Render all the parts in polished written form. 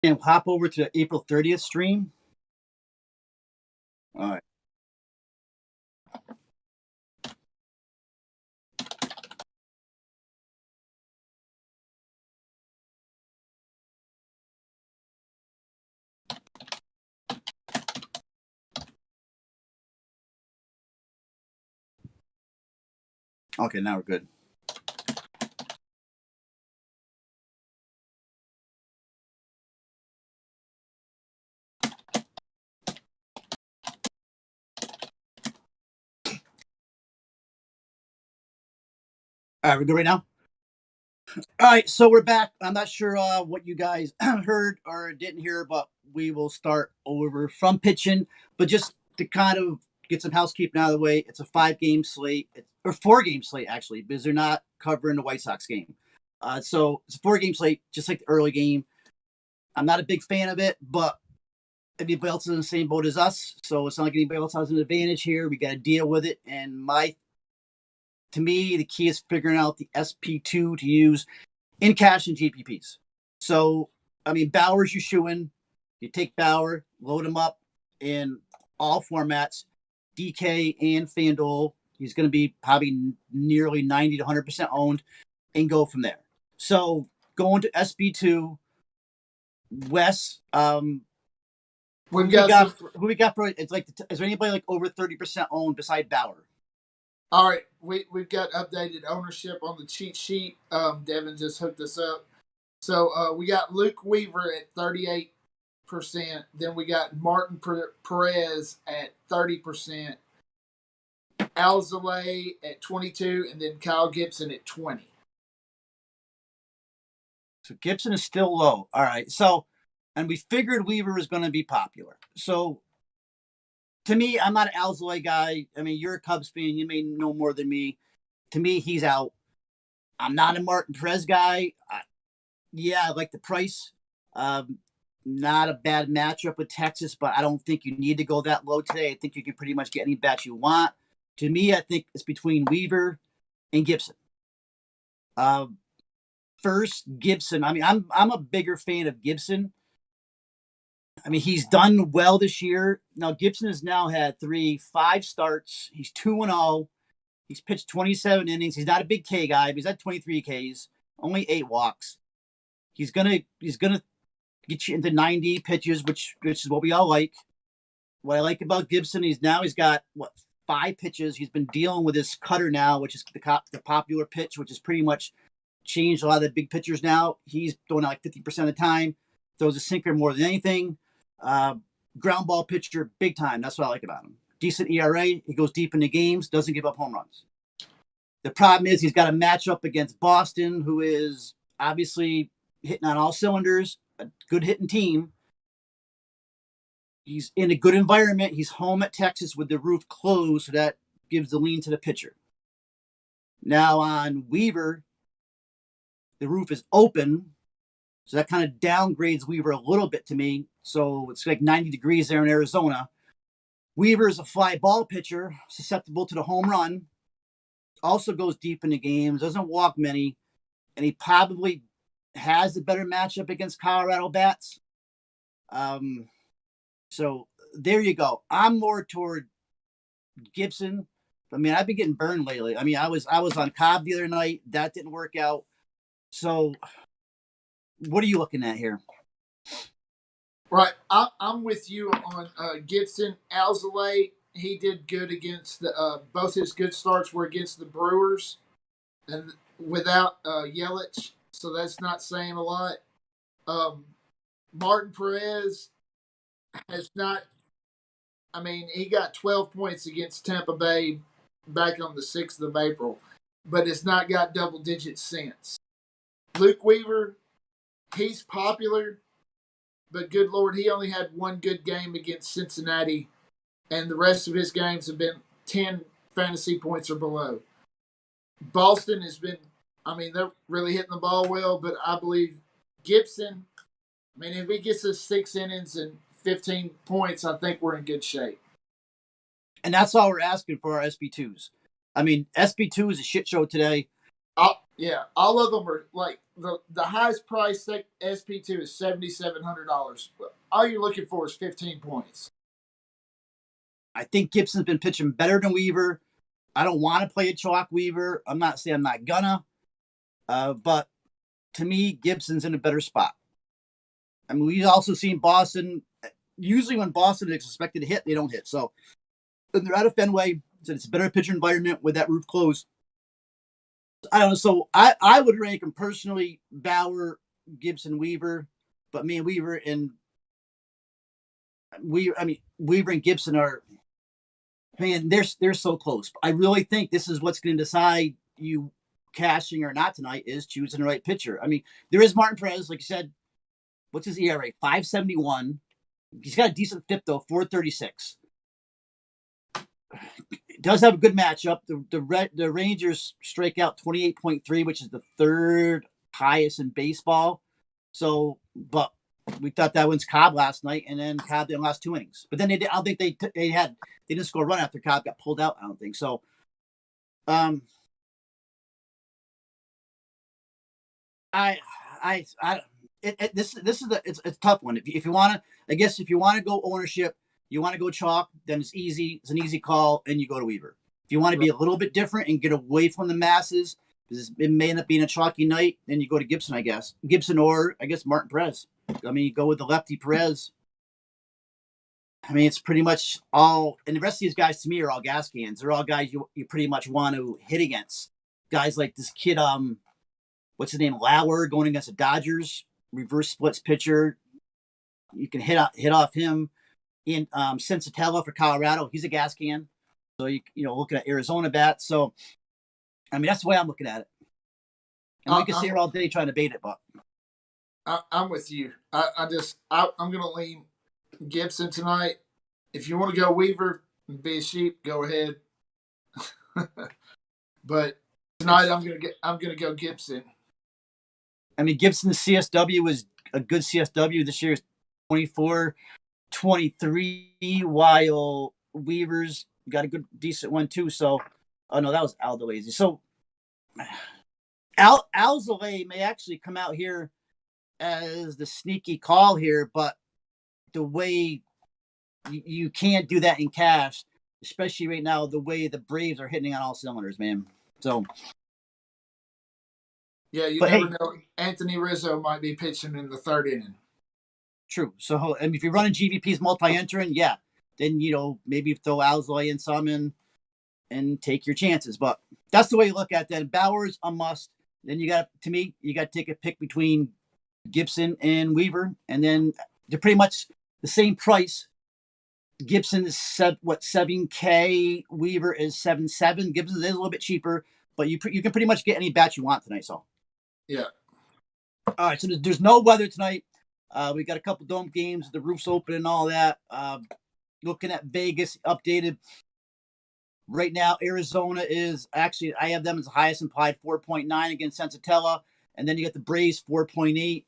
And hop over to the April 30th stream. All right. Okay, now we're good. All right, we're good right now? All right, so we're back. I'm not sure what you guys heard or didn't hear, but we will start over from pitching. But just to kind of get some housekeeping out of the way, it's a 5-game slate, or 4-game slate, actually, because they're not covering the White Sox game. So it's a 4-game slate, just like the early game. I'm not a big fan of it, but everybody else is in the same boat as us. So it's not like anybody else has an advantage here. We got to deal with it. And to me, the key is figuring out the SP2 to use in cash and GPPs. So, I mean, Bauer's your shoe-in. You take Bauer, load him up in all formats, DK and FanDuel. He's going to be probably nearly 90 to 100% owned, and go from there. So, going to SB2, Wes, who we got for it's like is there anybody like over 30% owned beside Bauer? All right, we've got updated ownership on the cheat sheet. Devin just hooked us up. So we got Luke Weaver at 38%. Then we got Martin Perez at 30%. Alzolay at 22, and then Kyle Gibson at 20. So Gibson is still low. All right. So, and we figured Weaver was going to be popular. So, to me, I'm not an Alzolay guy. I mean, you're a Cubs fan. You may know more than me. To me, he's out. I'm not a Martin Perez guy. Yeah, I like the price. Not a bad matchup with Texas, but I don't think you need to go that low today. I think you can pretty much get any bat you want. To me, I think it's between Weaver and Gibson. First, Gibson. I mean, I'm a bigger fan of Gibson. I mean, he's done well this year. Now, Gibson has now had 5 starts. He's 2-0. He's pitched 27 innings. He's not a big K guy, but he's at 23 Ks, only 8 walks. He's gonna get you into 90 pitches, which is what we all like. What I like about Gibson, he's got 5 pitches. He's been dealing with his cutter now, which is the popular pitch, which has pretty much changed a lot of the big pitchers now. He's throwing out like 50% of the time. Throws a sinker more than anything. Ground ball pitcher, big time. That's what I like about him. Decent ERA. He goes deep into games. Doesn't give up home runs. The problem is he's got a matchup against Boston, who is obviously hitting on all cylinders. A good hitting team. He's in a good environment. He's home at Texas with the roof closed, so that gives the lean to the pitcher. Now on Weaver, the roof is open, so that kind of downgrades Weaver a little bit to me. So it's like 90 degrees there in Arizona. Weaver is a fly ball pitcher, susceptible to the home run. Also goes deep into games, doesn't walk many, and he probably has a better matchup against Colorado bats. So there you go. I'm more toward Gibson. I mean, I've been getting burned lately. I mean, I was on Cobb the other night. That didn't work out. So what are you looking at here? Right. I'm with you on Gibson. Alzolay, he did good against both his good starts were against the Brewers and without Yelich, so that's not saying a lot. Martin Perez has not. I mean, he got 12 points against Tampa Bay back on the 6th of April, but it's not got double digits since. Luke Weaver, he's popular, but good Lord, he only had one good game against Cincinnati, and the rest of his games have been 10 fantasy points or below. Boston has been, I mean, they're really hitting the ball well, but I believe Gibson, I mean, if he gets us 6 innings and 15 points, I think we're in good shape. And that's all we're asking for our SB2s. I mean, SB2 is a shit show today. Yeah, all of them are like the highest price SP2 is $7,700. All you're looking for is 15 points. I think Gibson's been pitching better than Weaver. I don't want to play a chalk Weaver. I'm not saying I'm not gonna, but to me, Gibson's in a better spot. I mean, we've also seen Boston. Usually, when Boston is expected to hit, they don't hit. So, and they're out of Fenway, so it's a better pitcher environment with that roof closed. I don't know. So, I would rank them personally: Bauer, Gibson, Weaver. But me and Weaver and Weaver and Gibson are, man, they're so close. I really think this is what's going to decide you cashing or not tonight is choosing the right pitcher. I mean, there is Martin Perez, like you said. What's his ERA? 5.71. He's got a decent FIP though, 4.36. Does have a good matchup. The Rangers strike out 28.3, which is the third highest in baseball. So, but we thought that wins Cobb last night, and then Cobb didn't last 2 innings. But then I don't think they didn't score a run after Cobb got pulled out. I don't think so. This is it's a tough one. If you want to, I guess if you want to go ownership, you want to go chalk, then it's easy. It's an easy call, and you go to Weaver. If you want to be a little bit different and get away from the masses, because it may end up being a chalky night, then you go to Gibson, I guess. Gibson or I guess Martin Perez. I mean, you go with the lefty Perez. I mean, it's pretty much all, and the rest of these guys to me are all gas cans. They're all guys you pretty much want to hit against. Guys like this kid, what's his name, Lauer, going against the Dodgers, reverse splits pitcher. You can hit off him. In Sensatella for Colorado, he's a gas can. So you looking at Arizona bats. So I mean, that's the way I'm looking at it. And we can sit here all day trying to bait it, but I'm with you. I'm going to lean Gibson tonight. If you want to go Weaver and be a sheep, go ahead. But tonight I'm going to go Gibson. I mean, Gibson's CSW was a good CSW this year, 24-23, while Weaver's got a good, decent one too. So, oh no, that was Aldoese. So, Alzolay may actually come out here as the sneaky call here, but the way you can't do that in cash, especially right now, the way the Braves are hitting on all cylinders, man. So, yeah, you never know. Anthony Rizzo might be pitching in the third inning. True. So, and if you're running GVP's multi-entering, yeah, then maybe throw Alzolay in some and take your chances. But that's the way you look at that. Bauer's a must. Then you got to take a pick between Gibson and Weaver, and then they're pretty much the same price. Gibson is $7K. Weaver is $7.7. Gibson is a little bit cheaper, but you can pretty much get any bat you want tonight. So, yeah. All right. So there's no weather tonight. We got a couple dome games. The roof's open and all that. Looking at Vegas updated right now. Arizona is actually, I have them as the highest implied 4.9 against Sensatella, and then you got the Braves 4.8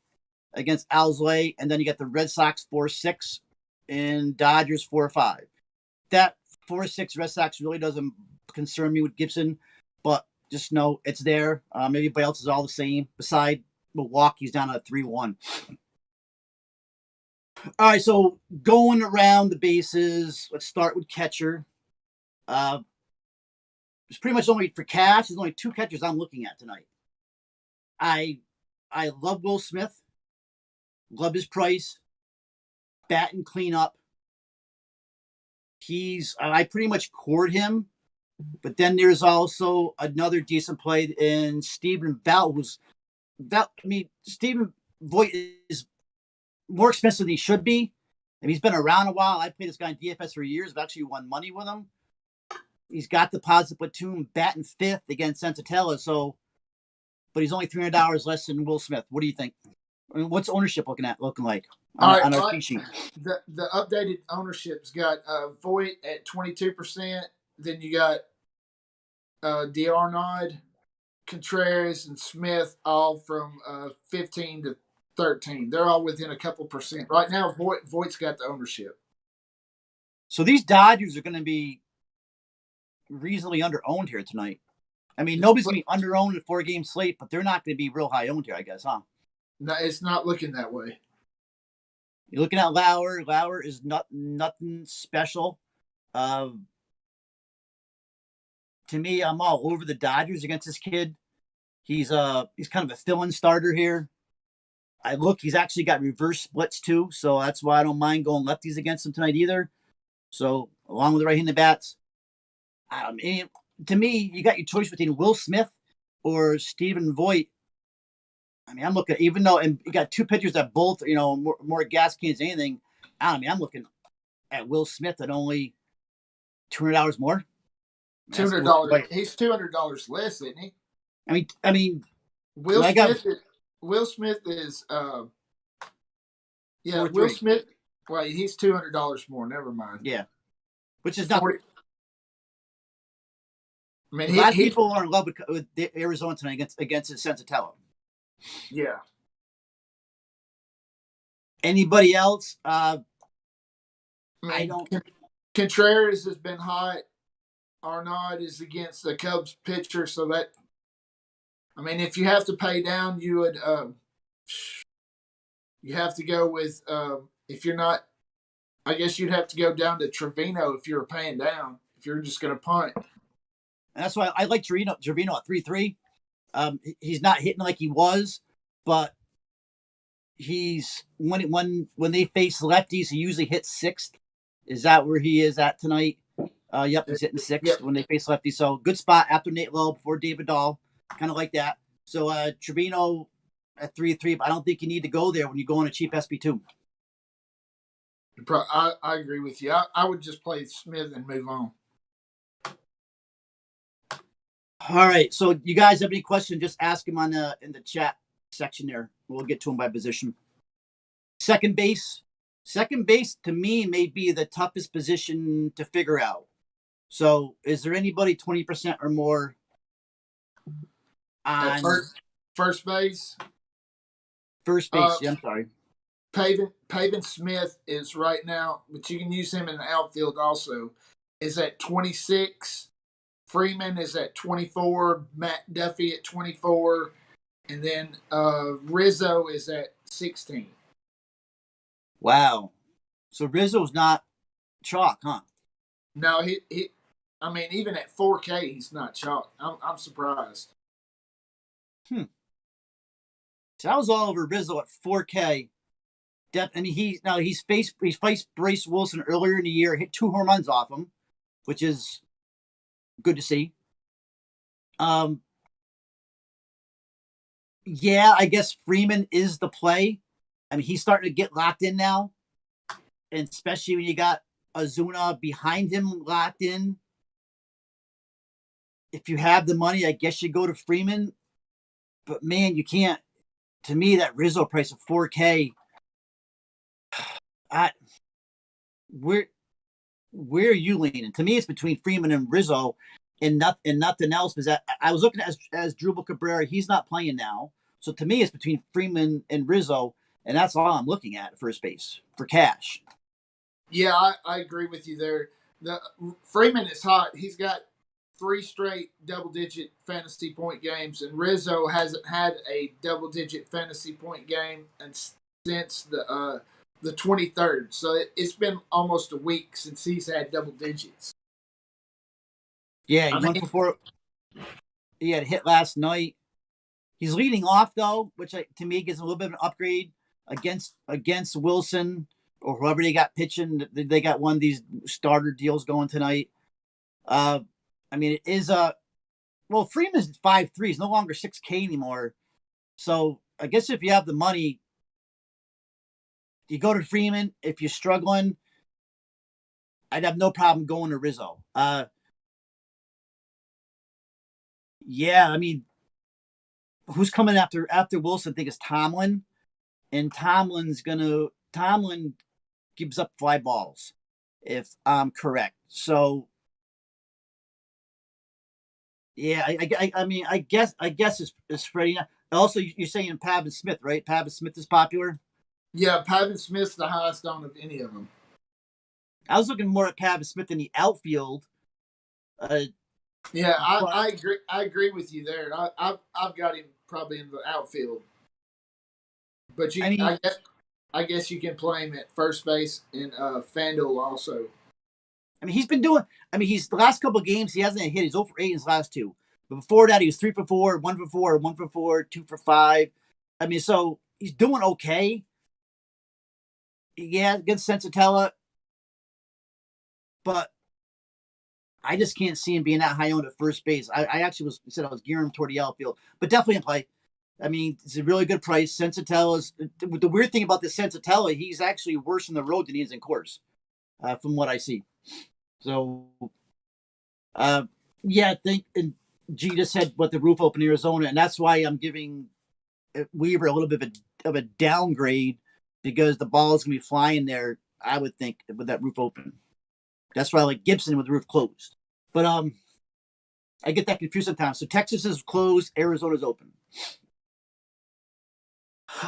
against Alzolay, and then you got the Red Sox 4.6 and Dodgers 4.5. That 4.6 Red Sox really doesn't concern me with Gibson, but just know it's there. Everybody else is all the same. Beside Milwaukee's down at 3-1. All right, so going around the bases, let's start with catcher. It's pretty much only for cash. There's only 2 catchers I'm looking at tonight. I love Will Smith. Love his price. Bat and clean up. I pretty much cored him, but then there's also another decent play in Stephen Vogt. Stephen Vogt is more expensive than he should be. And he's been around a while. I played this guy in DFS for years. I've actually won money with him. He's got the positive platoon, batting 5th against Sensatella. So, but he's only $300 less than Will Smith. What do you think? I mean, what's ownership looking like on our sheet? The updated ownership's got Voigt at 22%. Then you got D'Arnaud, Contreras, and Smith all from 15 to 13. They're all within a couple percent. Right now, Voigt's got the ownership. So these Dodgers are going to be reasonably under-owned here tonight. I mean, nobody's going to be under-owned in a 4-game slate, but they're not going to be real high-owned here, I guess, huh? No, it's not looking that way. You're looking at Lauer. Lauer is nothing special. To me, I'm all over the Dodgers against this kid. He's kind of a fill-in starter here. He's actually got reverse splits too, so that's why I don't mind going lefties against him tonight either. So along with the right-handed bats, to me, you got your choice between Will Smith or Stephen Voigt. I mean, I'm looking, even though, and you got two pitchers that both, more gas cans than anything. I'm looking at Will Smith at only $200 more. $200. He's $200 less, isn't he? I mean, Will Smith is yeah, 4-3. Will Smith. Wait, he's $200 more. Never mind. Yeah, which is not. I mean, a lot of people are in love with Arizona tonight against Sensatello. Yeah. Anybody else? I don't. Contreras has been hot. Arnaud is against the Cubs pitcher, so that. I mean, if you have to pay down, you would. You have to go with. If you're not, I guess you'd have to go down to Trevino if you're paying down. If you're just going to punt. And that's why I like Trevino at 3-3. He's not hitting like he was, but he's when they face lefties, he usually hits sixth. Is that where he is at tonight? Yep, he's hitting sixth when they face lefties. So good spot after Nate Lowe, before David Dahl, kind of like that. So Trevino at 3-3, but I don't think you need to go there when you go on a cheap SP2. I agree with you. I would just play Smith and move on. All right. So you guys have any questions? Just ask them in the chat section there. We'll get to them by position. Second base to me may be the toughest position to figure out. So is there anybody 20% or more on first base? First base. I'm sorry. Pavin Smith is right now, but you can use him in the outfield also, is at 26. Freeman is at 24. Matt Duffy at 24. And then Rizzo is at 16. Wow. So Rizzo's not chalk, huh? No, he I mean, even at 4K, he's not chalk. I'm surprised. So I was all over Rizzo at 4K. I mean, he's faced Bryce Wilson earlier in the year, hit 2 home runs off him, which is good to see. Yeah, I guess Freeman is the play. I mean, he's starting to get locked in now, and especially when you got Ozuna behind him locked in. If you have the money, I guess you go to Freeman. But man, you can't. To me, that Rizzo price of 4K. Where are you leaning? To me, it's between Freeman and Rizzo, and nothing else. Because I was looking at as Drupal Cabrera, he's not playing now. So to me, it's between Freeman and Rizzo, and that's all I'm looking at first base for cash. Yeah, I agree with you there. The Freeman is hot. He's got 3 straight double-digit fantasy point games, and Rizzo hasn't had a double-digit fantasy point game since the 23rd. So it's been almost a week since he's had double digits. Yeah, he went before. He had a hit last night. He's leading off though, which to me gives a little bit of an upgrade against Wilson or whoever they got pitching. They got one of these starter deals going tonight. I mean, it is Freeman's 5'3". He's no longer 6K anymore. So I guess if you have the money, you go to Freeman. If you're struggling, I'd have no problem going to Rizzo. Yeah, I mean, who's coming after Wilson? I think it's Tomlin, and Tomlin gives up fly balls, if I'm correct. So, yeah, I mean, I guess it's Freddie. Also, you're saying Pavin Smith, right? Pavin Smith is popular. Yeah, Pavin Smith's the highest on of any of them. I was looking more at Pavin Smith in the outfield. Yeah, But I agree. I agree with you there. I've got him probably in the outfield, but I mean, I guess you can play him at first base and FanDuel also. he's been doing. He's the last couple of games he hasn't hit. He's 0 for 8 in his last two. But before that, he was 3 for 4, 1 for 4, 1 for 4, 2 for 5. So he's doing okay. Yeah, against Sensatella, but I just can't see him being that high owned at first base. I actually said I was gearing him toward the outfield, but definitely in play. It's a really good price. Sensatella's the weird thing about this Sensatella, he's actually worse in the road than he is in course, from what I see. So, yeah, I think and G just said what the roof open Arizona, and that's why I'm giving Weaver a little bit of a downgrade because the ball is gonna be flying there. I would think with that roof open. That's why I like Gibson with the roof closed. But I get that confused sometimes. So Texas is closed, Arizona's open.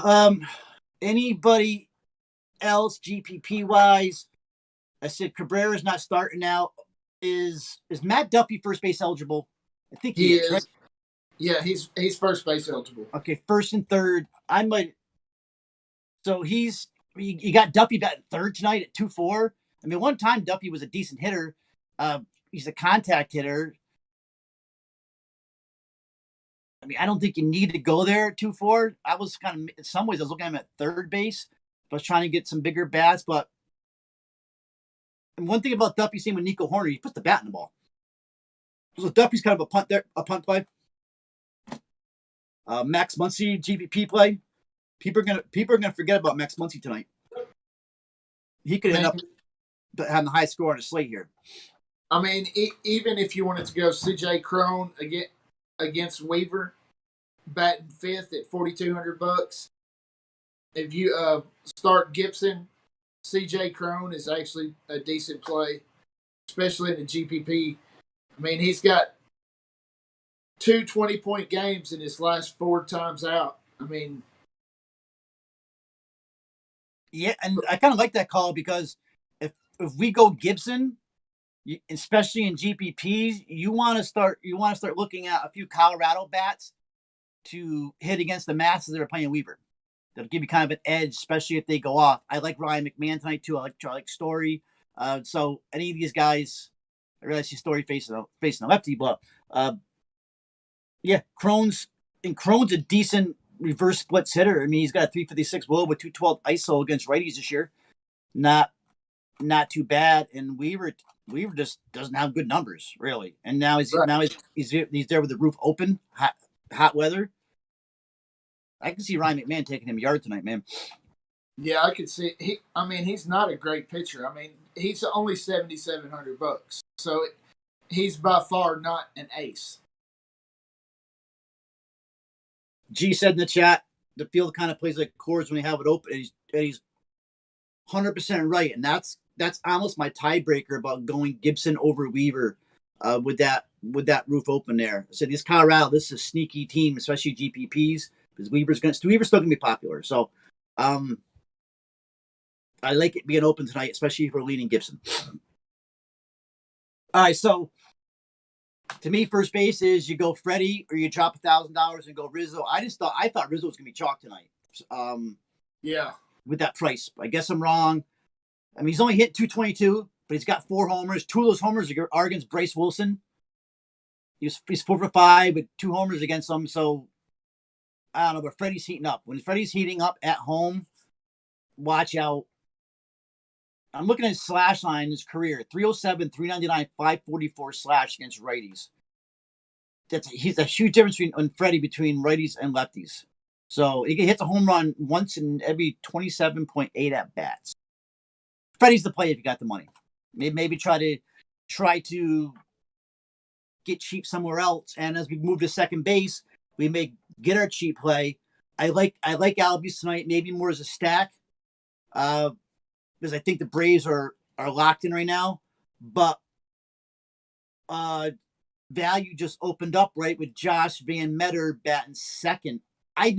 Um, Anybody else GPP wise? I said Cabrera's not starting now. Is Matt Duffy first base eligible? I think he He is, right? is. Yeah, he's first base eligible. Okay, first and third. I might. So you got Duffy batting third tonight at 2-4. One time Duffy was a decent hitter. He's a contact hitter. I don't think you need to go there at 2-4. I was kind of, in some ways, I was looking at him at third base. I was trying to get some bigger bats, but one thing about Duffy, same with Nico Horner, he puts the bat in the ball. So Duffy's kind of a punt play. Max Muncy GPP play. People are gonna forget about Max Muncy tonight. He could end up having the high score on a slate here. Even if you wanted to go CJ Crone against Weaver, batting fifth at $4,200. If you start Gibson, CJ Crone is actually a decent play, especially in the GPP. He's got two 20-point games in his last four times out. Yeah, and I kind of like that call because if we go Gibson, especially in GPPs, you want to start looking at a few Colorado bats to hit against the masses that are playing Weaver. That'll give you kind of an edge, especially if they go off. I like Ryan McMahon tonight too. I like Story. So any of these guys, I realize he's Story facing a lefty, but yeah, Crone's a decent reverse splits hitter. He's got a 356 WOBA with 212 ISO against righties this year. Not too bad. And Weaver just doesn't have good numbers really. And now he's there with the roof open, hot weather. I can see Ryan McMahon taking him yard tonight, man. Yeah, I could see. He's not a great pitcher. He's only $7,700, so he's by far not an ace. G said in the chat, the field kind of plays like chords when they have it open. And he's 100% right, and that's almost my tiebreaker about going Gibson over Weaver with that roof open there. I said this Colorado, this is a sneaky team, especially GPPs, because Weaver's still gonna be popular. So I like it being open tonight, especially if we're leaning Gibson. All right, so to me, first base is you go Freddie or you drop $1,000 and go Rizzo. I thought Rizzo was gonna be chalk tonight. Yeah. With that price, I guess I'm wrong. He's only hit 222, but he's got 4 homers. 2 of those homers are against Bryce Wilson. He's 4 for 5 with 2 homers against him. So I don't know, but Freddie's heating up. When Freddie's heating up at home, watch out. I'm looking at his slash line in his career: 307, 399, 544 slash against righties. He's a huge difference between righties and lefties. So he hits a home run once in every 27.8 at bats. Freddie's the play if you got the money. Maybe try to get cheap somewhere else. And as we move to second base, we may get our cheap play. I like Albies tonight, maybe more as a stack, because I think the Braves are locked in right now. But value just opened up right with Josh Van Meter batting second. I've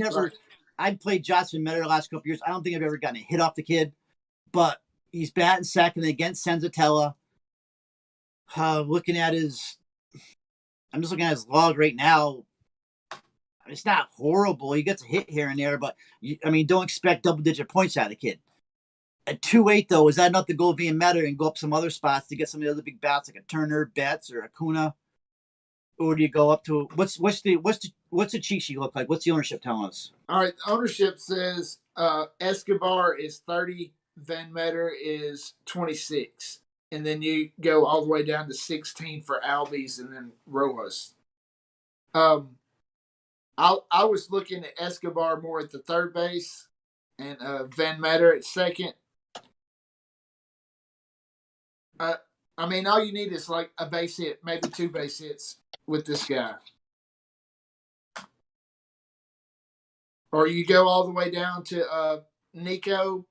played Josh Van Meter the last couple years. I don't think I've ever gotten a hit off the kid, but he's batting second against Senzatella. Looking at his I'm just looking at his log right now. It's not horrible. He gets a hit here and there, but don't expect double-digit points out of the kid. At 2.8 though, is that enough to go via meta and go up some other spots to get some of the other big bats like a Turner, Betts, or Acuna? Or do you go up to what's the cheat sheet look like? What's the ownership telling us? All right, ownership says Escobar is 30, Van Meter is 26, and then you go all the way down to 16 for Albies and then Rojas. I was looking at Escobar more at the third base and Van Meter at second. All you need is like a base hit, maybe 2 base hits with this guy. Or you go all the way down to Nico,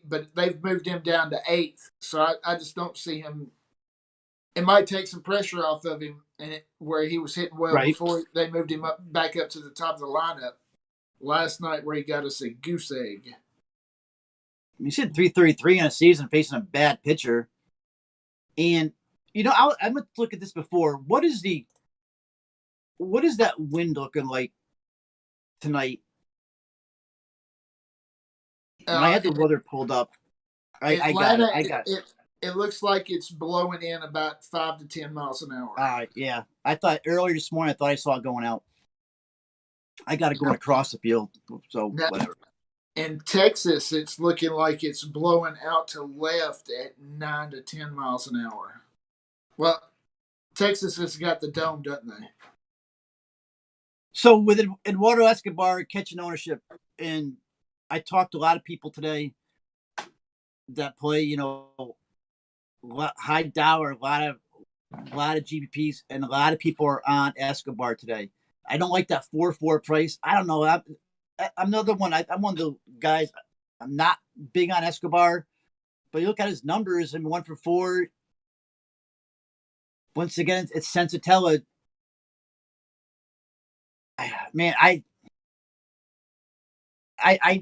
but they've moved him down to 8th, so I just don't see him. It might take some pressure off of him, and where he was hitting well before they moved him back up to the top of the lineup last night, where he got us a goose egg. He's hitting 333 in a season facing a bad pitcher. And, I'm going to look at this before. What is that wind looking like tonight? I had the weather pulled up. I got it. It looks like it's blowing in about 5 to 10 miles an hour. Yeah. I thought earlier this morning, I saw it going out. I got it going across the field, so whatever. In Texas, it's looking like it's blowing out to left at 9 to 10 miles an hour. Well, Texas has got the dome, doesn't they? So with Eduardo Escobar catching ownership, and I talked to a lot of people today that play, high dollar, a lot of GPPs, and a lot of people are on Escobar today. I don't like that 4.4 price. I don't know. I'm another one. I'm one of the guys. I'm not big on Escobar, but you look at his numbers and 1 for 4. Once again, it's Sensatella. Man, I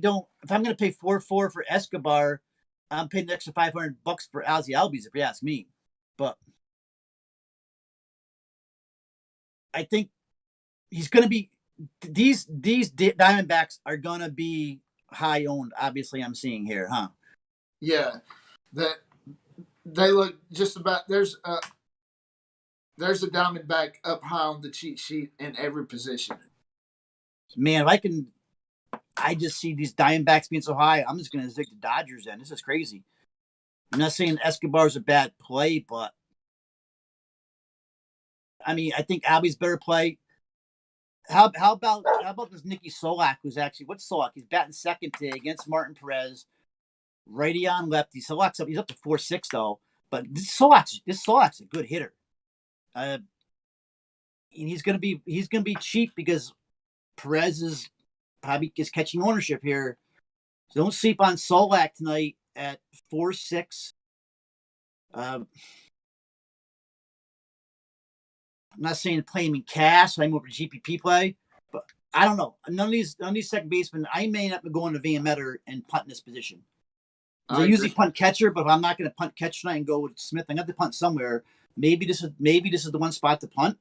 don't. If I'm going to pay 4.4 for Escobar, I'm paying an extra $500 for Ozzie Albies, if you ask me. But I think he's going to be. These Diamondbacks are going to be high owned. Obviously, I'm seeing here, huh? Yeah, that they look just about. There's a Diamondback up high on the cheat sheet in every position. Man, I just see these Diamondbacks being so high. I'm just going to stick the Dodgers in. This is crazy. I'm not saying Escobar's a bad play, but I think Albie's better play. How about this Nicky Solak, who's actually what's Solak? He's batting second today against Martin Perez, righty on lefty. Solak's up. He's up to 4.6 though, but this Solak's a good hitter. And he's gonna be cheap because Perez is probably catching ownership here. So don't sleep on Solak tonight at 4.6. I'm not saying play him in cash. I'm more of a GPP play, but I don't know. None of these second basemen, I may not be going to Van Meter and punt in this position. I usually punt catcher, but if I'm not going to punt catcher tonight and go with Smith, I got to punt somewhere. Maybe this is the one spot to punt.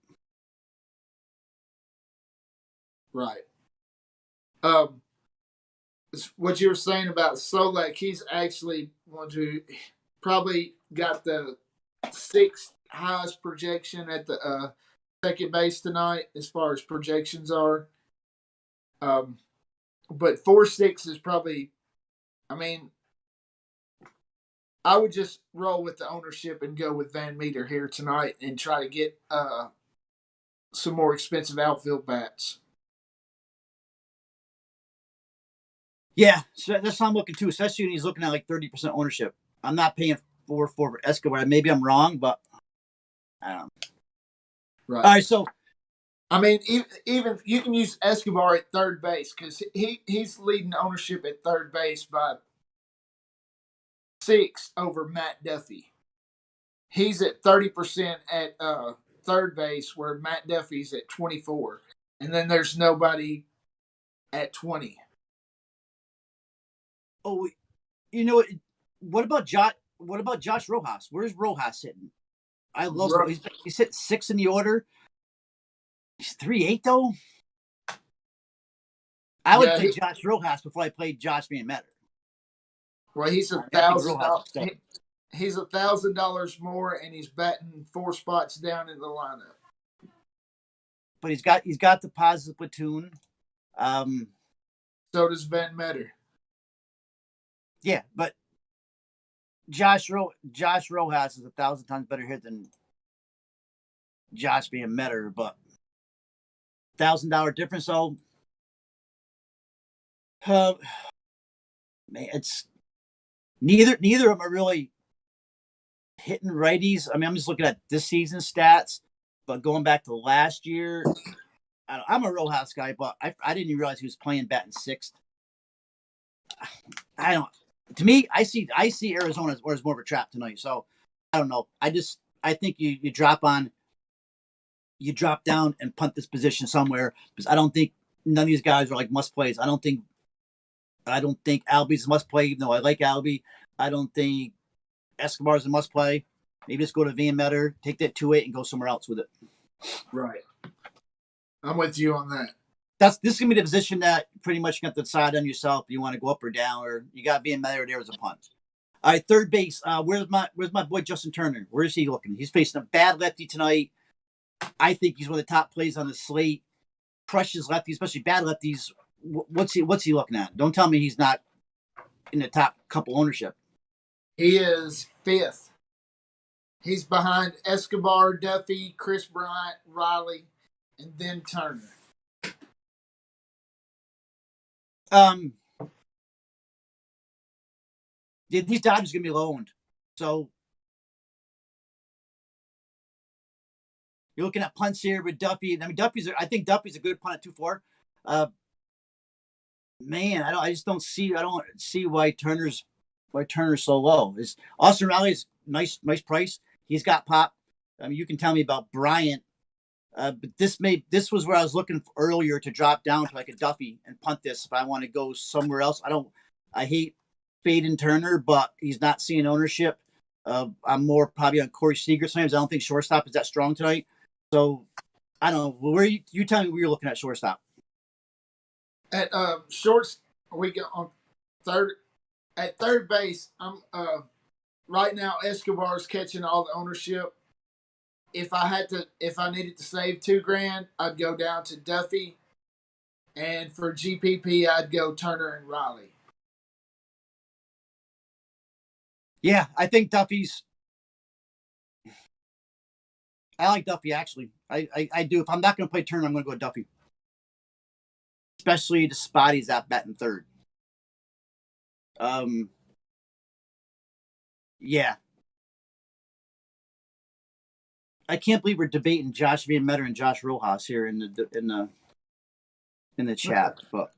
Right. What you were saying about Solak, he's actually probably got the 6th highest projection at the second base tonight as far as projections are. But 4.6 is probably. I would just roll with the ownership and go with Van Meter here tonight and try to get some more expensive outfield bats. Yeah, so that's how I'm looking too, especially when he's looking at like 30% ownership. I'm not paying 4.4 for Escobar. Maybe I'm wrong, but I don't know. Right. All right, so even you can use Escobar at third base because he's leading ownership at third base by 6 over Matt Duffy. He's at 30% at third base, where Matt Duffy's at 24, and then there's nobody at 20. Oh, what about Josh Rojas? Where's Rojas sitting? I love him. He's hit 6 in the order. He's 3'8" though. I would play Josh Rojas before I played Josh being better. Well, he's $1,000. He's $1,000 more, and he's batting 4 spots down in the lineup. But he's got the positive platoon. So does Van Meter. Yeah, but Josh Rojas is 1,000 times better hit than Josh being Meter, but $1,000 difference. So, man, it's neither of them are really hitting righties. I mean, I'm just looking at this season's stats, but going back to last year, I'm a Rojas guy, but I didn't even realize he was playing batting sixth. I don't. To me, I see Arizona as more of a trap tonight. So I don't know. I think you drop down and punt this position somewhere, because I don't think none of these guys are like must plays. I don't think Albi's a must play, even though I like Albi. I don't think Escobar's a must play. Maybe just go to Van Meter, take that 2-8 and go somewhere else with it. Right. I'm with you on that. This is gonna be the position that pretty much you have to decide on yourself. You want to go up or down, or you got Van Meter there as a punt. All right, third base. Where's my boy Justin Turner? Where is he looking? He's facing a bad lefty tonight. I think he's one of the top plays on the slate. Crushes lefties, especially bad lefties. What's he looking at? Don't tell me he's not in the top couple ownership. He is 5th. He's behind Escobar, Duffy, Chris Bryant, Riley, and then Turner. These Dodgers are gonna be low owned, so you're looking at punts here with Duffy. I mean, I think Duffy's a good punt at 2-4. Man, I just don't see why Turner's so low. Is Austin Riley's nice price? He's got pop. I mean, you can tell me about Bryant, but this was where I was looking for earlier to drop down to like a Duffy and punt this if I want to go somewhere else. I hate fading Turner, but he's not seeing ownership. I'm more probably on Corey Seager sometimes. I don't think shortstop is that strong tonight. So I don't know. Where you tell me where you're looking at shortstop? At shorts, we go on third. At third base, I'm right now. Escobar's catching all the ownership. If I needed to save $2,000, I'd go down to Duffy, and for GPP, I'd go Turner and Riley. Yeah, I think Duffy's. I like Duffy actually. I do. If I'm not going to play Turner, I'm going to go Duffy. Especially the spot he's at batting third. Yeah. I can't believe we're debating Josh Van Meter and Josh Rojas here in the chat, but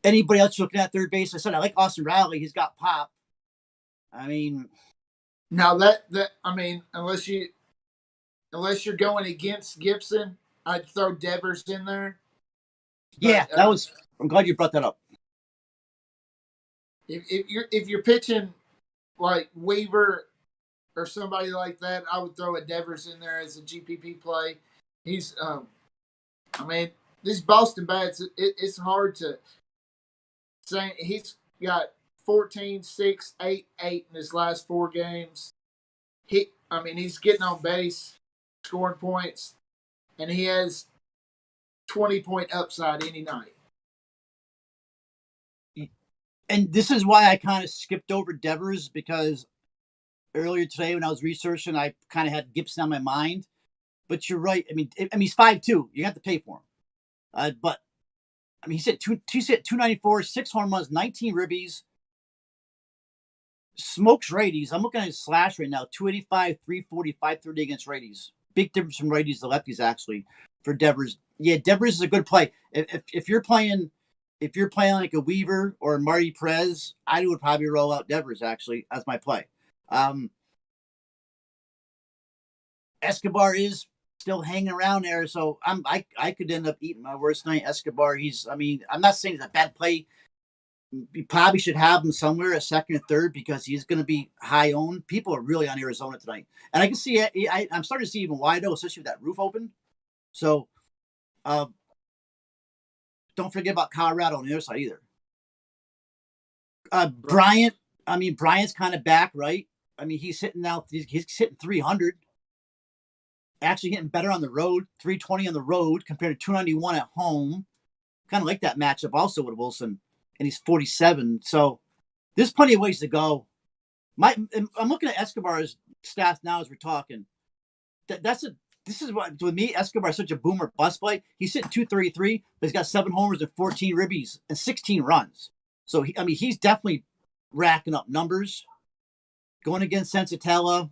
anybody else looking at third base? I said I like Austin Riley. He's got pop. I mean, now that I mean, unless you're going against Gibson, I'd throw Devers in there. Yeah, I'm glad you brought that up. If you're pitching like Weaver or somebody like that, I would throw a Devers in there as a GPP play. He's, I mean, these Boston bats, it's hard to say. He's got 14, 6, 8, 8 in his last 4 games. He's getting on base, scoring points, and he has 20-point upside any night. And this is why I kind of skipped over Devers, because earlier today when I was researching, I kind of had Gibson on my mind. But you're right. I mean, he's 5'2". You have to pay for him. But I mean, he's hit 294, 6 home runs, 19 ribbies. Smokes righties. I'm looking at his slash right now: 285, 340, 530 against righties. Big difference from righties to lefties actually for Devers. Yeah, Devers is a good play. If you're playing like a Weaver or Marty Perez, I would probably roll out Devers actually as my play. Escobar is still hanging around there, so I could end up eating my worst night. Escobar, I'm not saying it's a bad play you probably should have him somewhere a second or third because he's going to be high owned. People are really on Arizona tonight, and I can see it. I'm starting to see even wider, especially with that roof open. So, uh, don't forget about Colorado on the other side either. Bryant, I mean, Bryant's kind of back, right? I mean, he's hitting now. He's hitting 300. Actually, hitting better on the road. 320 on the road compared to 291 at home. Kind of like that matchup also with Wilson, and he's 47. So there's plenty of ways to go. I'm looking at Escobar's stats now as we're talking. This is what with me. Escobar is such a boomer bust play. He's hitting 233, but he's got 7 homers and 14 ribbies and 16 runs. So he's definitely racking up numbers. Going against Sensatella,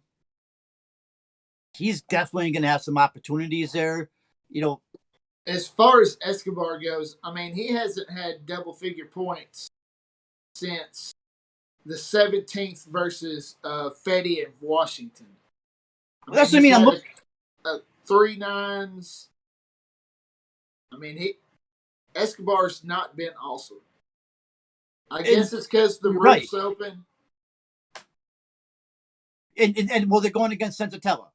he's definitely going to have some opportunities there. As far as Escobar goes, I mean, he hasn't had double-figure points since the 17th versus Fetty and Washington. That's what I mean. I'm looking 3 nines. I mean, Escobar's not been awesome. I guess it's because the roof's open. And well, they're going against Sensatella.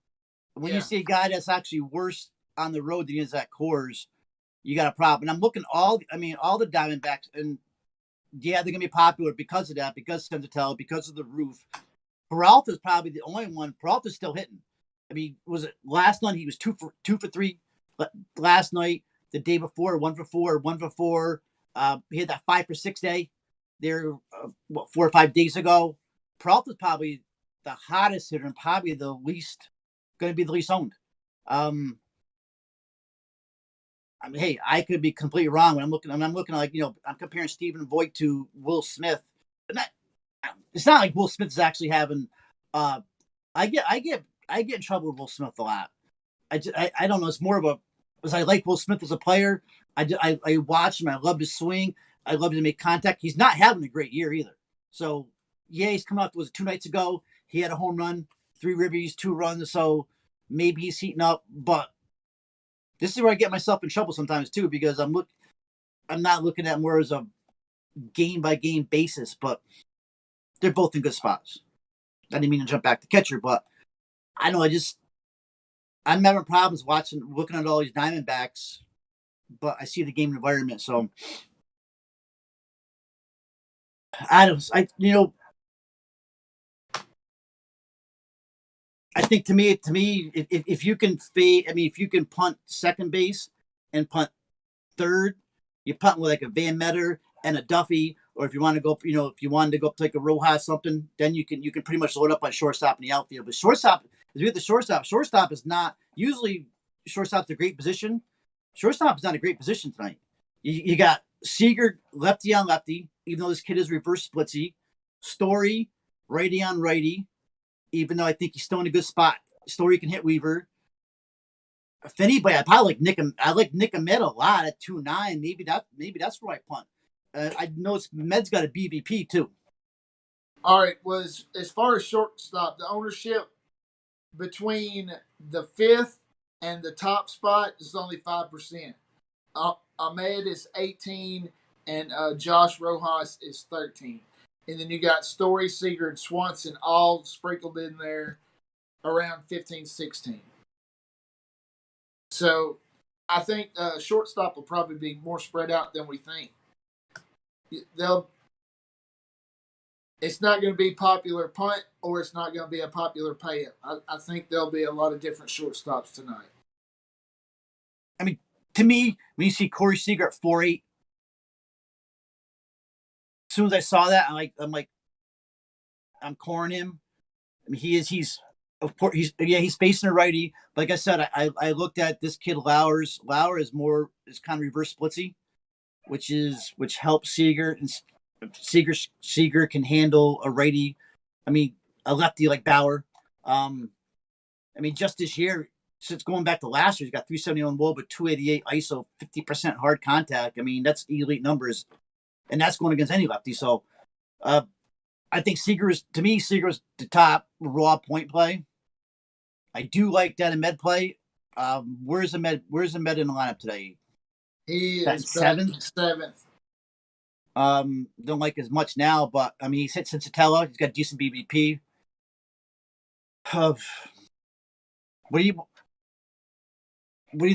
When you see a guy that's actually worse on the road than he is at Coors, you got a problem. And I'm looking all the Diamondbacks, and they're going to be popular because of that, because of Sensatella, because of the roof. Peralta's probably the only one. Peralta's still hitting. I mean, was it last night? He was 2 for 3. Last night, the day before, 1 for 4, 1 for 4. He had that 5 for 6 day there, 4 or 5 days ago. Peralta's probably the hottest hitter and probably the least going to be the least owned. I mean, hey, I could be completely wrong when I'm looking like, I'm comparing Stephen Voigt to Will Smith. It's not like Will Smith is actually having. I get in trouble with Will Smith a lot. I don't know. It's more of a because I like Will Smith as a player. I watch him. I love his swing. I love him to make contact. He's not having a great year either. So he's come up. Was it 2 nights ago? He had a home run, 3 ribbies, 2 runs. So maybe he's heating up. But this is where I get myself in trouble sometimes too, because I'm not looking at more as a game by game basis. But they're both in good spots. I didn't mean to jump back to catcher, but I know I'm having problems looking at all these Diamondbacks, but I see the game environment. So I think to me, if you can if you can punt second base and punt third, you punt with like a Van Meter and a Duffy, or if you want to go, if you wanted to go up to like a Rojas something, then you can pretty much load up on shortstop in the outfield. But shortstop, if you get the shortstop is not usually shortstop's a great position. Shortstop is not a great position tonight. You got Seager lefty on lefty, even though this kid is reverse splitsy. Story righty on righty, even though I think he's still in a good spot. Story can hit Weaver. If anybody, I probably like Nick. I like Nick Ahmed a lot at 2.9. Maybe that's where I punt. I know Med's got a BVP too. All right, as far as shortstop, the ownership between the 5th and the top spot is only 5%. Ahmed is 18, and Josh Rojas is 13. And then you got Story, Seager, and Swanson all sprinkled in there around 15, 16. So I think shortstop will probably be more spread out than we think. It's not going to be popular punt, or it's not going to be a popular pay up. I think there'll be a lot of different shortstops tonight. I mean, to me, when you see Corey Seager at 4.8, as soon as I saw that, I'm coring him. I mean, he's of course he's facing a righty. But like I said, I looked at this kid Lauer is kind of reverse splitsy, which helps Seager, and Seager can handle a righty. I mean, a lefty like Bauer. I mean, just this year, since going back to last year, he's got 371 WOBA, but 288 ISO, 50% hard contact. I mean, that's elite numbers, and that's going against any lefty. So, I think Seager is the top raw point play. I do like that Ahmed play. Where's Ahmed in the lineup today? He is 7th. Don't like as much now, but I mean, he's hit Cincinnati. He's got decent BVP. What do you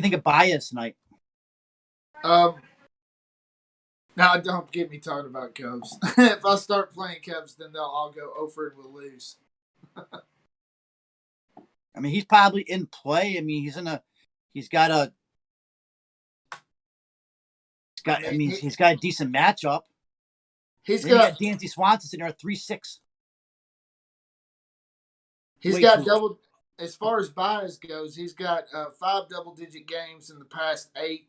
think of Baez tonight? Now don't get me talking about Cubs. If I start playing Cubs, then they'll all go over and we'll lose. I mean, he's probably in play. I mean, he's got a decent matchup. He's And then got you got Dansby Swanson sitting there at 3-6. He's got double. As far as Baez goes, he's got 5 double-digit games in the past 8,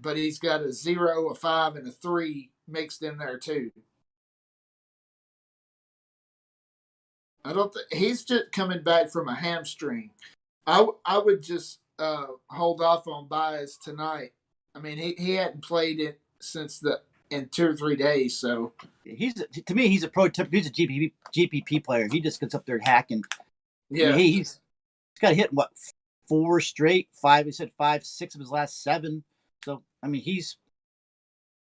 but he's got a 0, a 5, and a 3 mixed in there too. I don't think he's just coming back from a hamstring. I would just hold off on Baez tonight. I mean, he hadn't played it since in 2 or 3 days, so he's a prototypical. He's a GPP player. He just gets up there hacking. Yeah, I mean, he's got hit 4 straight, 5. He said 5, 6 of his last 7. So I mean, he's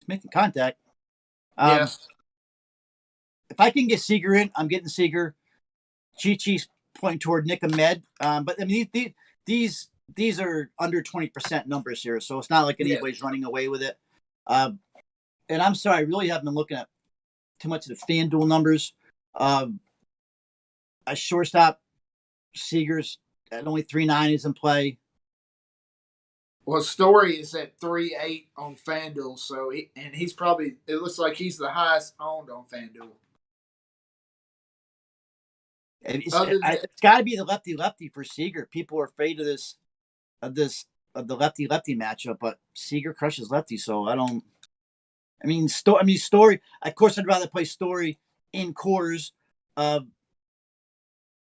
making contact. Yeah. If I can get Seager in, I'm getting Seager. Chi-Chi's pointing toward Nick Ahmed. But I mean, these are under 20% numbers here, so it's not like anybody's running away with it. And I'm sorry, I really haven't been looking at too much of the FanDuel numbers. A shortstop, Seager's at only 3.9 is in play. Well, Story is at 3.8 on FanDuel, so he's probably, it looks like he's the highest owned on FanDuel. It's got to be the lefty for Seager. People are afraid of the lefty matchup, but Seager crushes lefty, so I don't. I mean, Story. Of course, I'd rather play Story in Coors, in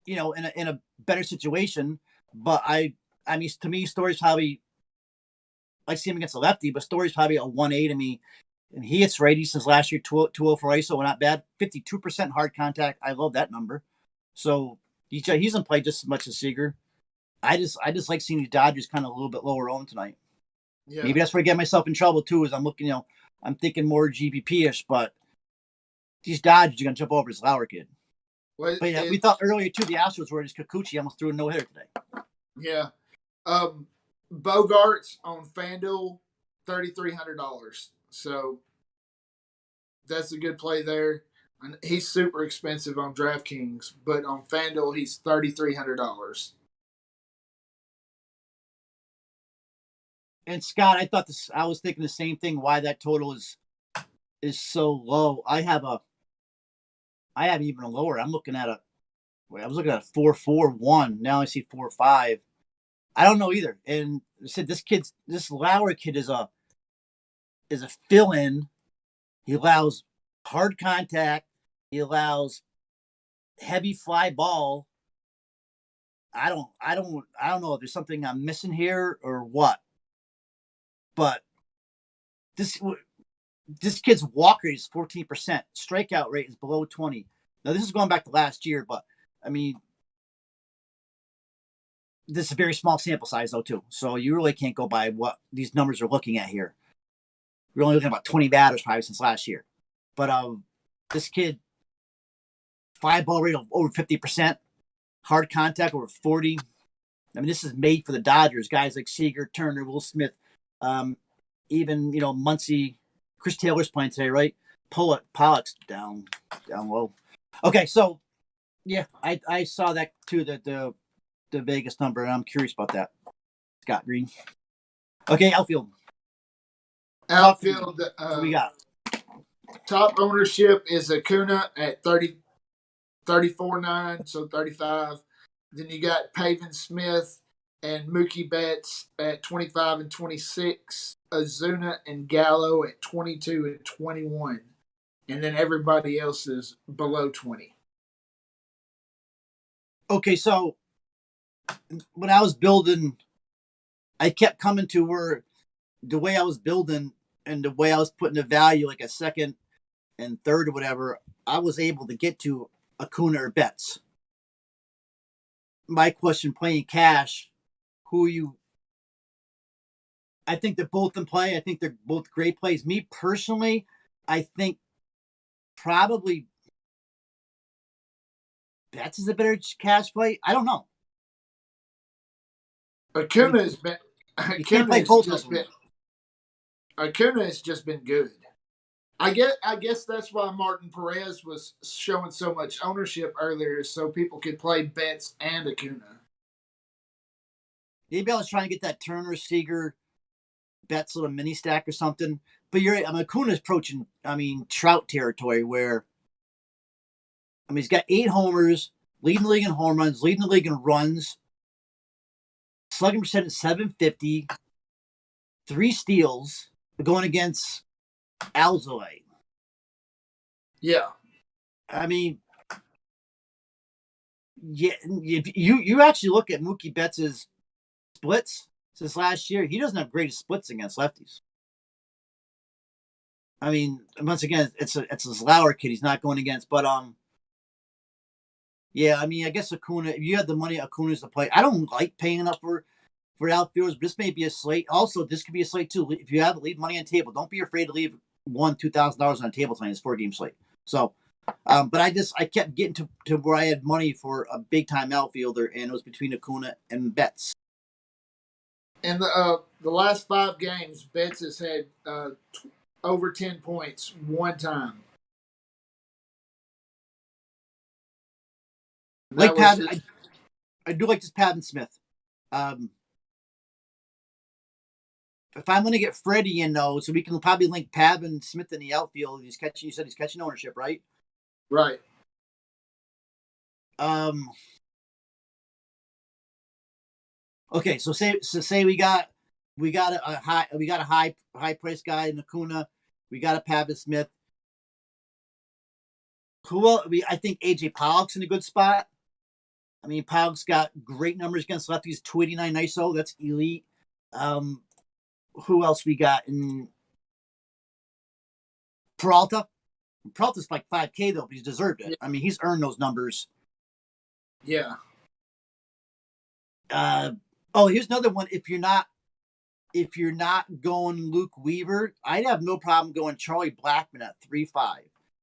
a better situation. But I mean, to me, Story's probably. I see him against a lefty, but Story's probably a 1.8 to me. And he hits righty since last year, 2.0 for ISO, not bad. 52% hard contact. I love that number. So he's in play just as much as Seager. I just like seeing the Dodgers kind of a little bit lower owned tonight. Yeah. Maybe that's where I get myself in trouble too. Is I'm looking, I'm thinking more GPP-ish, but these Dodgers are gonna jump over this Lauer kid. But yeah, we thought earlier too the Astros were just Kikuchi almost threw a no hitter today. Yeah. Bogarts on FanDuel, $3,300. So that's a good play there. And he's super expensive on DraftKings, but on FanDuel he's $3,300. And Scott, I was thinking the same thing. Why that total is so low? I have even a lower. I was looking at a 4.41. Now I see 4.5. I don't know either. And I said this Lauer kid is a fill-in. He allows hard contact. He allows heavy fly ball. I don't know if there's something I'm missing here or what. But this kid's walk rate is 14%. Strikeout rate is below 20. Now this is going back to last year, but I mean, this is a very small sample size though too. So you really can't go by what these numbers are looking at here. We're only looking at about 20 batters probably since last year. But this kid, fly ball rate of over 50%, hard contact over 40. I mean, this is made for the Dodgers. Guys like Seager, Turner, Will Smith, even Muncy, Chris Taylor's playing today, right? Pollock's down low. Okay, so yeah, I saw that too, that the Vegas number, and I'm curious about that. Scott Green. Okay, outfield. What we got? Top ownership is Acuna at 34.9, so 35. Then you got Pavin Smith and Mookie Betts at 25 and 26. Ozuna and Gallo at 22 and 21. And then everybody else is below 20. Okay, so when I was building, I kept coming to where the way I was building and the way I was putting the value, like a second and third or whatever, I was able to get to Acuna or Betts. My question, playing cash, I think they're both in play. I think they're both great plays. Me personally, I think probably Betts is a better cash play. I don't know. I mean, Acuna has been you can't play both of them. Acuna has just been good. I guess that's why Martin Perez was showing so much ownership earlier, so people could play Betts and Acuna. Maybe I was trying to get that Turner, Seager, Betts little mini stack or something. But you're right. Acuna's approaching, Trout territory where, he's got 8 homers, leading the league in home runs, leading the league in runs, slugging percent at 750, 3 steals, going against Alzolay. Yeah. Yeah, you actually look at Mookie Betts' splits since last year. He doesn't have greatest splits against lefties. Once again, it's a Lauer kid. He's not going against, but yeah. I guess Acuna. If you had the money, Acuna's the play. I don't like paying up for outfielders, but this may be a slate. Also, this could be a slate too. If you have leave money on the table, don't be afraid to leave $2,000 on the table tonight. It's 4-game slate. So, but I kept getting to where I had money for a big time outfielder, and it was between Acuna and Betts. And the last 5 games, Betts has had over 10 points one time. Like Pat, I do like this Pavin Smith. If I'm going to get Freddie in though, so we can probably link Pavin Smith in the outfield. You said he's catching ownership, right? Right. Okay, so say we got a high price guy in Acuna. We got a Pavin Smith. I think AJ Pollock's in a good spot. Pollock's got great numbers against lefties, 289 ISO. That's elite. Who else we got in Peralta? Peralta's like 5K though, but he's deserved it. Yeah. He's earned those numbers. Yeah. Here's another one. If you're not going Luke Weaver, I'd have no problem going Charlie Blackmon at 3.5.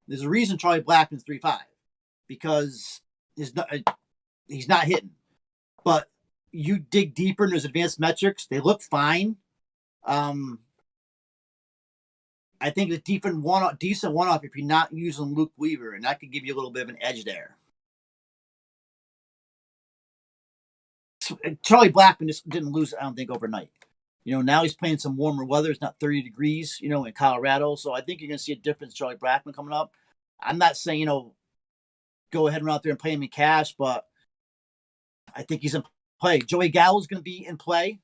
There's a reason Charlie Blackmon's 3.5 because he's not hitting. But you dig deeper in those advanced metrics, they look fine. I think it's decent one-off if you're not using Luke Weaver, and that could give you a little bit of an edge there. Charlie Blackmon just didn't lose, I don't think, overnight. Now he's playing some warmer weather. It's not 30 degrees, in Colorado. So I think you're going to see a difference, Charlie Blackmon coming up. I'm not saying, go ahead and run out there and play him in cash, but I think he's in play. Joey Gallo's going to be in play.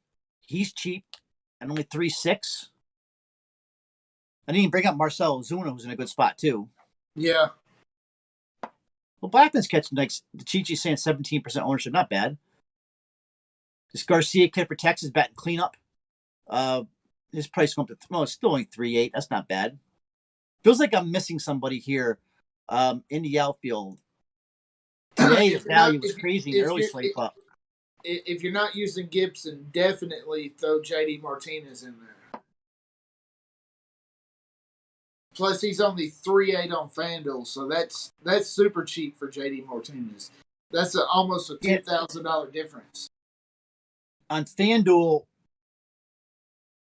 He's cheap and only 3.6. I didn't even bring up Marcell Ozuna, who's in a good spot too. Yeah. Well, Blackman's catching the Chichi's saying 17% ownership, not bad. This Garcia kid for Texas batting cleanup. His price going up to it's still only 3.8. That's not bad. Feels like I'm missing somebody here in the outfield. Today his value was crazy in the early slate, but if you're not using Gibson, definitely throw JD Martinez in there. Plus, he's only 3.8 on FanDuel, so that's super cheap for JD Martinez. That's almost a $2,000 difference. On FanDuel,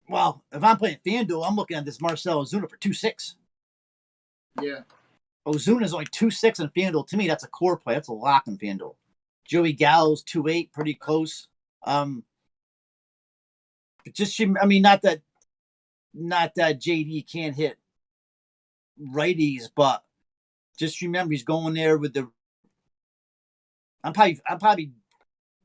well, if I'm playing FanDuel, I'm looking at this Marcell Ozuna for 2.6. Yeah. Ozuna's only 2.6 on FanDuel. To me, that's a core play. That's a lock on FanDuel. Joey Gallo's 2.8, pretty close. Just not that JD can't hit righties, but just remember he's going there with the. I'm probably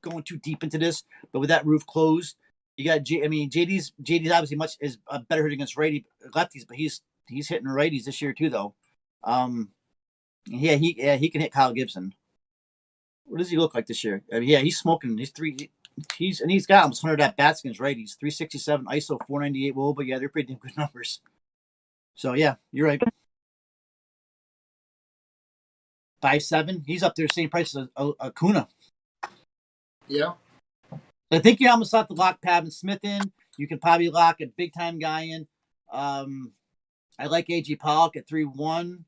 going too deep into this, but with that roof closed, you got JD's obviously much is a better hit against lefties, but he's hitting righties this year too, though. He can hit Kyle Gibson. What does he look like this year? He's smoking. He's got almost 100 at bats against righties. 367 ISO, 498 WOBA, but they're pretty damn good numbers. So yeah, you're right. 5.7. He's up there, same price as Acuna. Yeah. I think you almost have to lock Pavin Smith in. You can probably lock a big time guy in. I I like AJ Pollock at 3-1.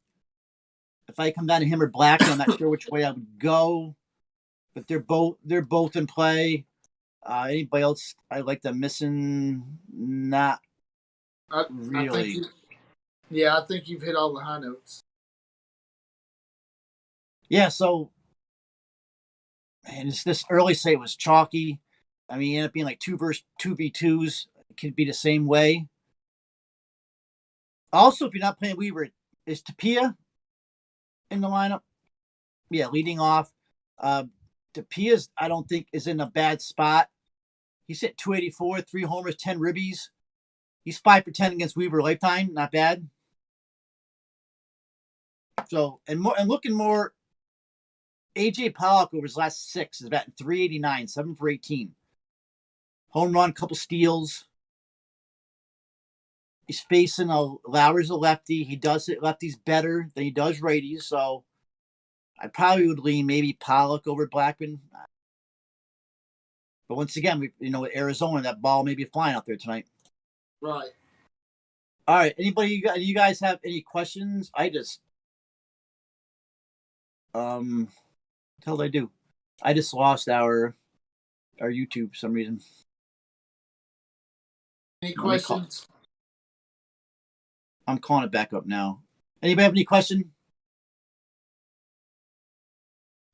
If I come down to him or Blackman, I'm not sure which way I would go. But they're both in play. Anybody else I like them missing? Not really. I think you've hit all the high notes. Yeah, so and it's this early say it was chalky. I mean, it ended up being like 2v2s. It could be the same way. Also, if you're not playing Weaver, is Tapia in the lineup? Yeah, leading off. Tapia's, I don't think, is in a bad spot. He's hit 284, 3 homers, 10 ribbies. He's 5 for 10 against Weaver lifetime. Not bad. So, and looking more, AJ Pollock over his last 6 is batting 389, 7 for 18. Home run, couple steals. He's facing Lowry's a lefty. He does hit lefties better than he does righties. So I probably would lean maybe Pollock over Blackman. But once again, with Arizona, that ball may be flying out there tonight. Right. All right. Anybody, you guys have any questions? I just, what the hell did I do? I just lost our YouTube for some reason. Any questions? I'm calling it back up now. Anybody have any question?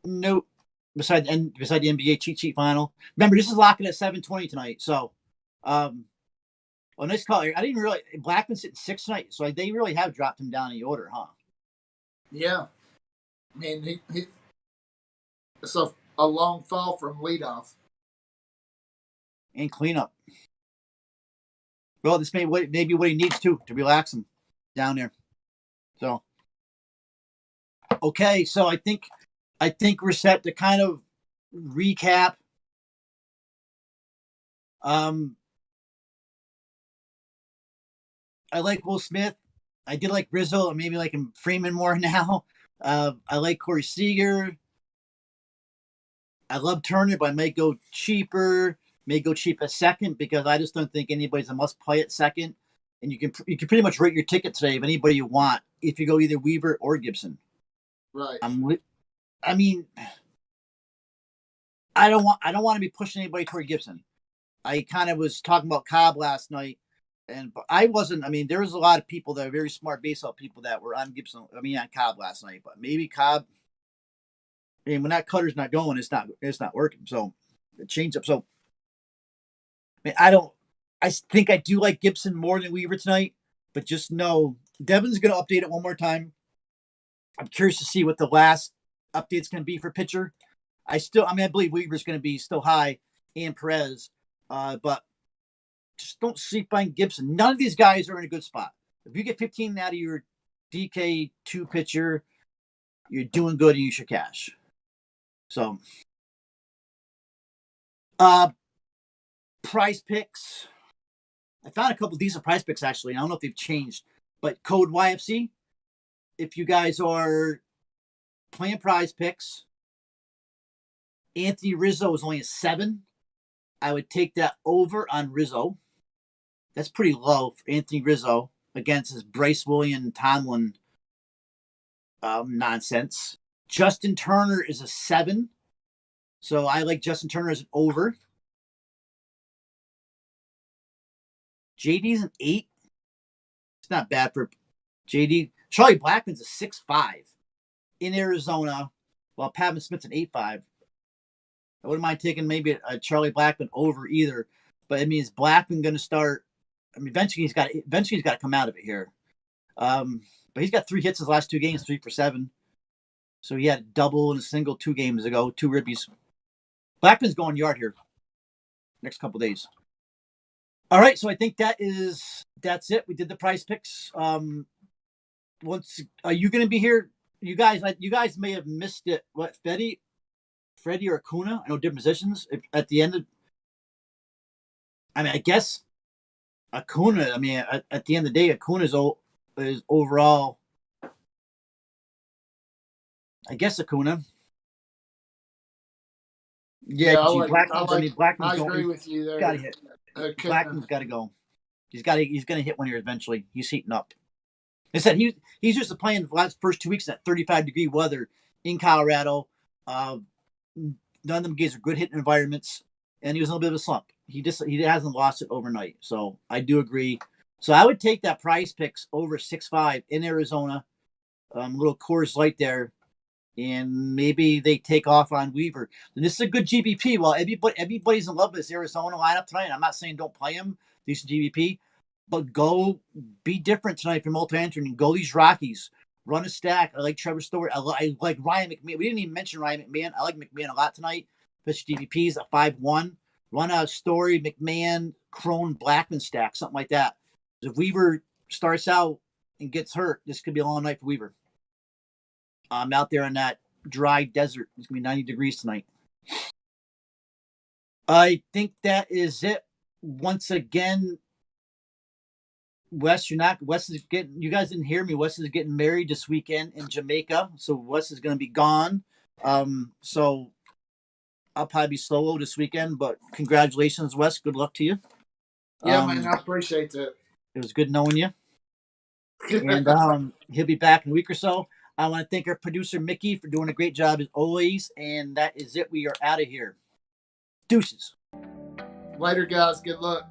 Nope. Besides the NBA cheat sheet final. Remember, this is locking at 7:20 tonight. So, nice call. I didn't realize Blackman's sitting 6 tonight, so they really have dropped him down in the order, huh? Yeah. I mean, it's a long fall from leadoff and cleanup. Well, this may be what he needs to relax him down there. So, okay, so I think we're set to kind of recap. I like Will Smith. I did like Rizzo. I maybe like him Freeman more now. I like Corey Seager. I love Turner, but I may go cheaper. May go cheap at second because I just don't think anybody's a must play at second. And you can pretty much rate your ticket today of anybody you want if you go either Weaver or Gibson. Right. I mean, I don't want to be pushing anybody toward Gibson. I kind of was talking about Cobb last night, and I wasn't. I mean, there was a lot of people that are very smart baseball people that were on Gibson. I mean, on Cobb last night, but maybe Cobb. I mean, when that cutter's not going, it's not working. So the change up. So I mean, I think I do like Gibson more than Weaver tonight, but just know Devin's going to update it one more time. I'm curious to see what the last update's going to be for pitcher. I believe Weaver's going to be still high and Perez, but just don't sleep on Gibson. None of these guys are in a good spot. If you get 15 out of your DK2 pitcher, you're doing good and you should cash. So, prize picks. I found a couple decent prize picks actually. I don't know if they've changed, but code YFC. If you guys are playing prize picks, Anthony Rizzo is only a 7. I would take that over on Rizzo. That's pretty low for Anthony Rizzo against his Bryce Williams Tomlin nonsense. Justin Turner is a 7. So I like Justin Turner as an over. JD's an 8. It's not bad for JD. Charlie Blackman's a 6.5 in Arizona, while Pavin Smith's an 8.5. I wouldn't mind taking maybe a Charlie Blackman over either, but it means Blackman going to start. I mean, eventually he's got to come out of it here. But he's got 3 hits his last 2 games, 3 for 7. So he had a double and a single 2 games ago, 2 ribbies. Blackman's going yard here next couple of days. All right, so I think that's it. We did the prize picks. Once are you going to be here? You guys may have missed it. What, Freddie or Acuna? I know different positions. At the end of, I mean, I guess Acuna. I mean, at the end of the day, Acuna is overall. I guess Acuna. Yeah, Blackman's I agree with you there. Got to hit. Blackman's got to go. He's going to hit one here eventually. He's heating up. They said he's used to playing the last first 2 weeks in that 35-degree weather in Colorado. None of them games are good hitting environments, and he was in a little bit of a slump. He hasn't lost it overnight. So I do agree. So I would take that Prize Picks over 6.5 in Arizona. Little Coors Light there, and maybe they take off on Weaver. And this is a good GBP. Well, everybody's in love with this Arizona lineup tonight. I'm not saying don't play them. Decent GBP. But go be different tonight for multi-entry and go these Rockies. Run a stack. I like Trevor Story. I like Ryan McMahon. We didn't even mention Ryan McMahon. I like McMahon a lot tonight. Pitch GBPs at 5-1. Run a Story, McMahon, Crone, Blackman stack, something like that. If Weaver starts out and gets hurt, this could be a long night for Weaver. I'm out there in that dry desert. It's going to be 90 degrees tonight. I think that is it. Once again, Wes, you guys didn't hear me. Wes is getting married this weekend in Jamaica. So Wes is going to be gone. So I'll probably be solo this weekend, but congratulations, Wes. Good luck to you. Yeah, man, I appreciate that. It was good knowing you. And he'll be back in a week or so. I want to thank our producer, Mickey, for doing a great job as always. And that is it. We are out of here. Deuces. Later, guys. Good luck.